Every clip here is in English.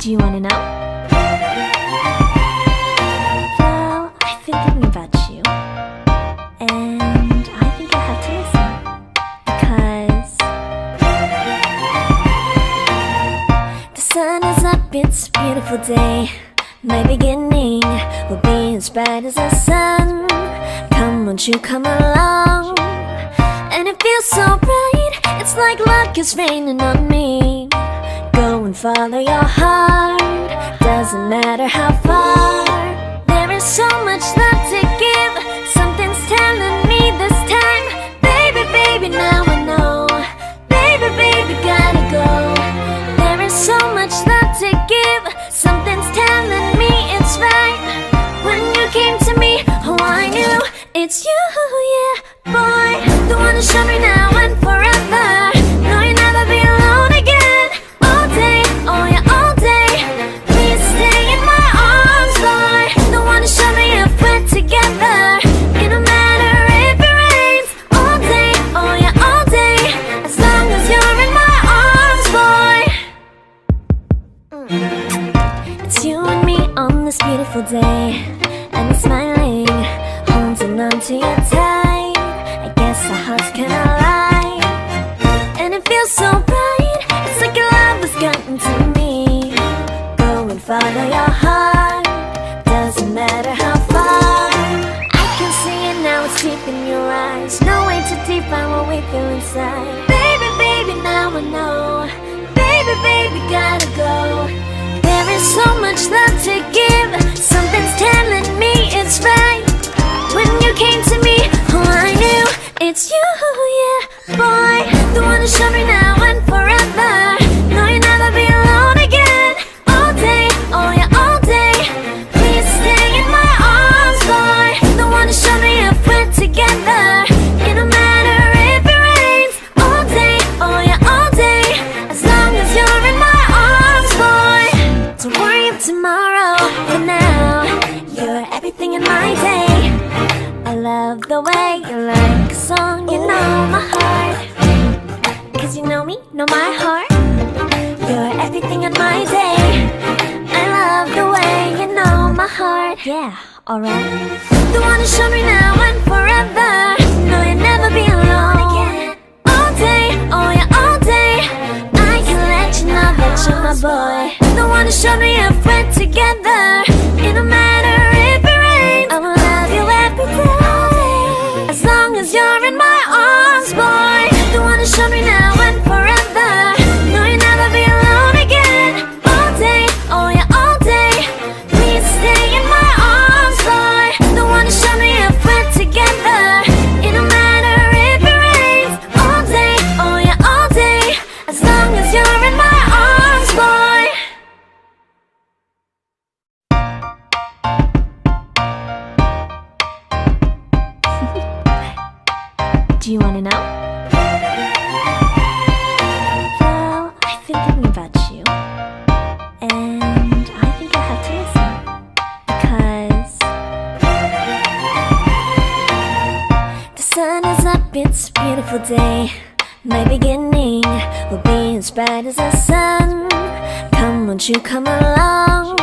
Do you wanna know? Well, I've been thinking about you, and I think I have to listen, because the sun is up, it's a beautiful day. My beginning will be as bright as the sun. Come, won't you come along? And it feels so bright, it's like luck is raining on me. Go and follow your heart, doesn't matter how far. There is so much love to give, something's telling me this time. Baby, baby, now I know. Baby, baby, gotta go. There is so much love to give, something's telling me it's right. When you came to me, oh I knew it's you, yeah, boy. The one to show me now and forever. No, you'll never be alone again. All day, oh yeah, all day. Please stay in my arms, boy. The one to show me if we're together. It don't matter if it rains. All day, oh yeah, all day. As long as you're in my arms, boy. It's you and me on this beautiful day, and we're smiling, holding on to you tight. I guess our hearts can align, and it feels so bright. It's like your love has gotten to me. Go and follow your heart, doesn't matter how far. I can see it now, it's deep in your eyes. No way to define what we feel inside. Baby, baby, now I know. Baby, baby, gotta go. There is so much love to give, something's telling me it's right. When you came to me, oh I knew it's you, yeah, boy. The one to show me now and forever. No, you'll never be alone again. All day, oh yeah, all day. Please stay in my arms, boy. The one to show me if we're together. It don't matter if it rains. All day, oh yeah, all day. As long as you're in my arms, boy. Don't worry of tomorrow, for now you're everything in my day. I love the way you like a song, you know my heart. Cause you know me, know my heart. You're everything in my day. I love the way you know my heart. Yeah, alright. The one to show me now and forever. No, you'll never be alone again. All day, oh yeah, all day. I can let you know that you're my boy. The one to show me if we're together. It don't matter if it rains. I will love you every day. As long as you're in my arms, boy. The one to show me now and forever. No, you'll never be alone again. All day, oh yeah, all day. Please stay in my arms, boy. The one to show me if we're together. It don't matter if it rains. All day, oh yeah, all day. As long as you're in my arms, boy. Do you wanna know? Well, I've been thinking about you, and I think I have to listen, because the sun is up, it's a beautiful day. My beginning will be as bright as the sun. Come, won't you come along?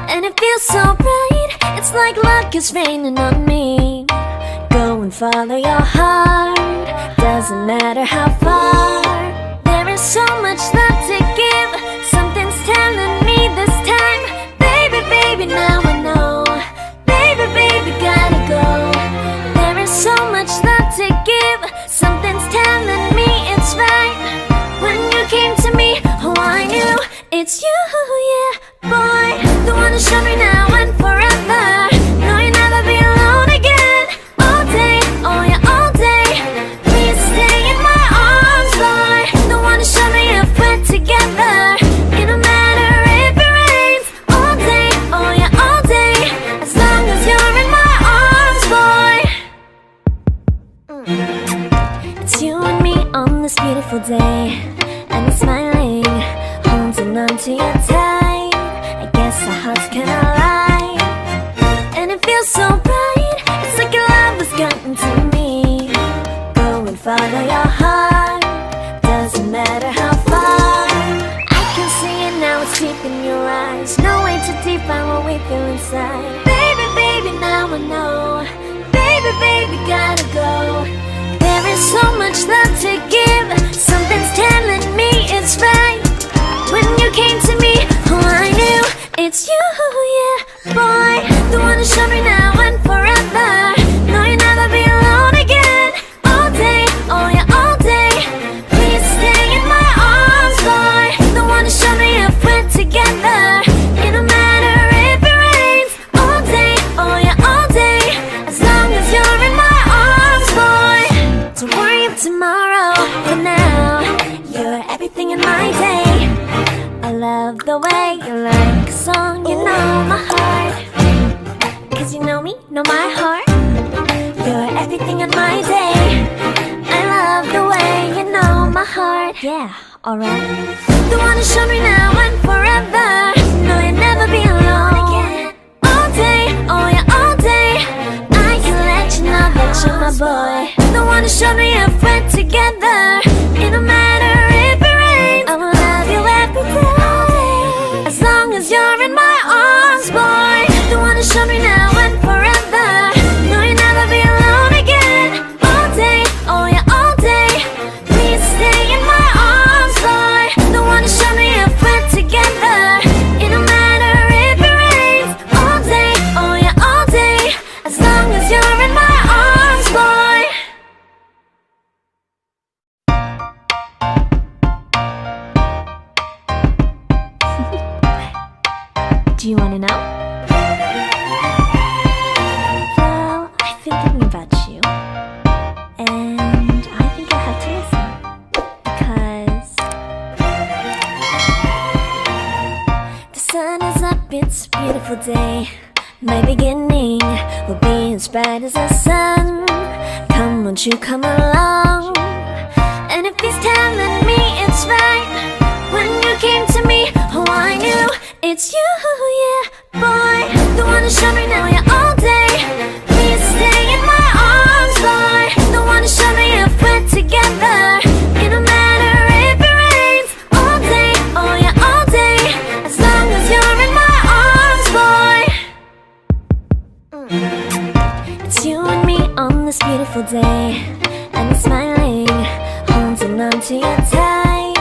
And it feels so bright, it's like luck is raining on me. Go and follow your heart, doesn't matter how far. There is so much love to give, something's telling me this time. Baby, baby, now I know. Baby, baby, gotta go. There is so much love to give, something's telling me it's right. When you came to me, oh I knew it's you, yeah, boy. The one to show me now and forever. No, you'll never be alone again. All day, oh yeah, all day. Please stay in my arms, boy. The one to show me if we're together. It don't matter if it rains. All day, oh yeah, all day. As long as you're in my arms, boy. It's you and me on this beautiful day, and we're smiling, holding on to you tight. I guess our hearts can align, and it feels so bright. It's like your love has gotten to me. Go and follow your heart, doesn't matter how far. I can see it now, it's deep in your the way you like a song. You know my heart, 'cause you know me, know my heart. You're everything in my day. I love the way you know my heart. Yeah, alright. The one who showed me now and forever. No, you'll never be alone again. All day, oh yeah, all day. I can let you know that you're my boy. The one who showed me if we're together. It don't matter if it rains, I will love you every day. As long as you're in my arms, boy. The one who showed me now and forever. No, you'll never be alone again. All day, oh yeah, all day. Please stay in my arms, boy. The one who showed me if we're together. It don't matter if it rains. All day, oh yeah, all day. As long as you're in my arms, boy. Do you wanna know? Well, I've been thinking about you, and I think I have to listen, because the sun is up, it's a beautiful day. My beginning will be as bright as the sun. Come, won't you come along? And if he's telling me it's right, when you came to me, oh I knew it's you, yeah, boy. The one who showed me now, yeah, all day. Please stay in my arms, boy. The one who showed me if we're together. It don't matter if it rains. All day, oh yeah, all day. As long as you're in my arms, boy. It's you and me on this beautiful day, and we're smiling, holding on to you tight.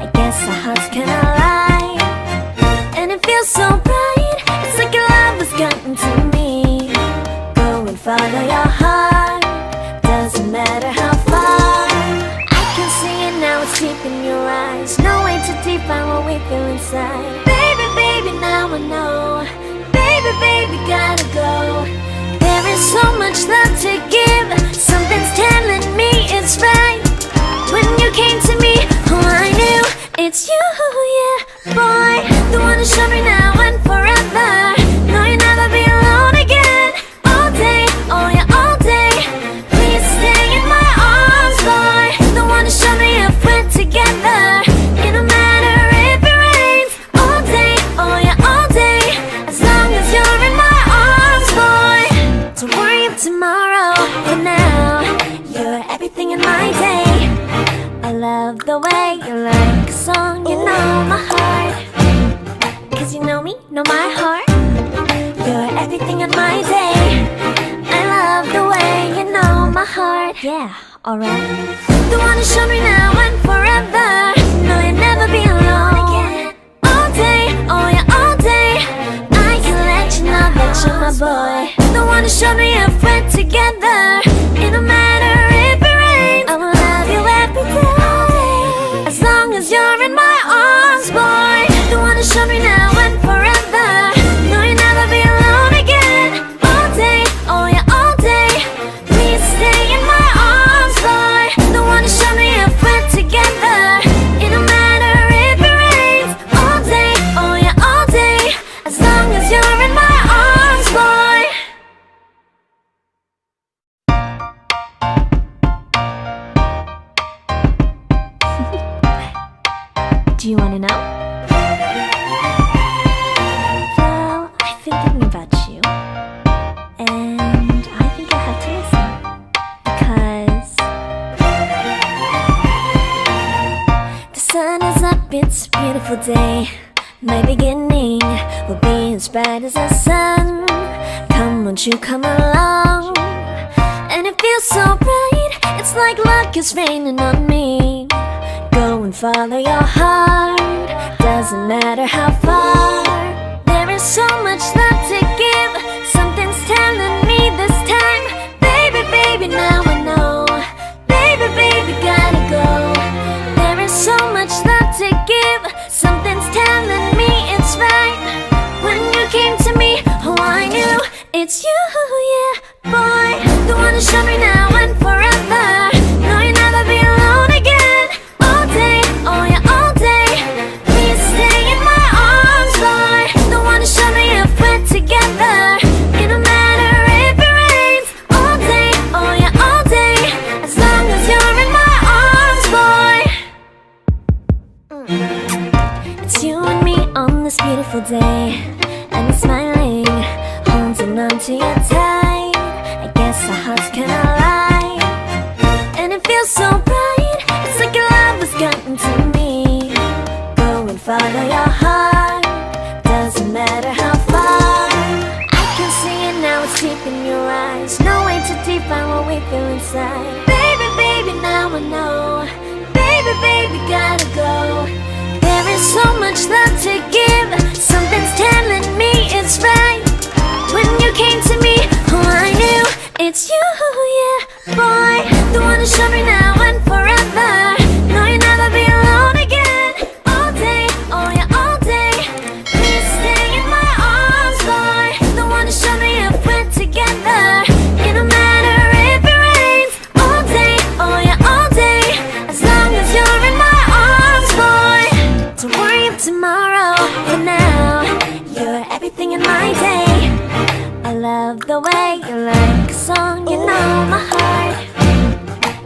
I guess our hearts can align, and it feels so bright. It's like your love has gotten to me. Go and follow your heart, doesn't matter how far. I can see it now, it's deep in your eyes. No way to define what we feel inside. Baby, baby, now I know. Baby, baby, gotta go. There is so much love to give. Something's telling me it's right. When you came to me, oh I knew it's you, yeah, boy. The one who showed me now and forever. No, you'll never be alone again. All day, oh yeah, all day. Please stay in my arms, boy. The one who showed me if we're together. It don't matter if it rains. All day, oh yeah, all day. As long as you're in my arms, boy. Don't worry about tomorrow. For now, you're everything in my day. I love the way you like a song. You know my heart, 'cause you know me, know my heart. You're everything in my day. I love the way you know my heart. Yeah, alright. The one who showed me now and forever. No, you'll never be alone again. All day, oh yeah, all day. I can let you know that you're my boy. The one who showed me if we're together. It don't matter if it rains, I will love you every day. As long as you're in my arms, boy. The one who showed me now and forever. No, you'll never be alone again. All day, oh yeah, all day. Please stay in my arms, boy. The one who showed me if we're together. It don't matter if it rains. All day, oh yeah, all day. As long as you're in my arms, boy. Do you wanna know? Well, I've been thinking about you, and I think I have to listen, because the sun is up, it's a beautiful day. My beginning will be as bright as the sun. Come, won't you come along? And it feels so bright, it's like luck is raining on me. Go and follow your heart, doesn't matter how far. There is so much love to give. Something's telling me this time. Baby, baby, now I know. Baby, baby, gotta go. There is so much love to give. Something's telling me it's right. When you came to me, oh I knew it's you, yeah, boy. The one who showed me now and forever. No, you'll never be alone again. All day, oh yeah, all day. Please stay in my arms. feel so bright. It's like your love has gotten to me. Go and follow your heart, doesn't matter how far. I can see it now, it's deep in your eyes. No way to define what we feel inside. Baby, baby, now I know. Baby, baby, gotta go. There is so much love to give. Something's telling me it's right. When you came to me, oh, I knew it's you, yeah, boy. The one who showed me now and forever. No, you'll never be alone again. All day, oh yeah, all day. Please stay in my arms, boy. The one who showed me if we're together. It don't matter if it rains. All day, oh yeah, all day. As long as you're in my arms, boy. Don't worry of tomorrow. For now, you're everything in my day. I love the way you like a song, you know my heart.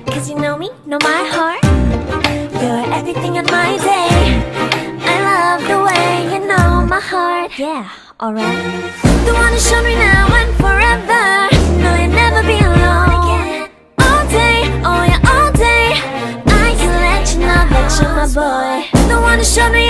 Cause you know me, know my heart. You're everything in my day. I love the way you know my heart. Yeah, alright. The one who showed me now and forever. No, you'll never be alone. All day, oh yeah, all day. I can let you know that you're my boy. The one who showed me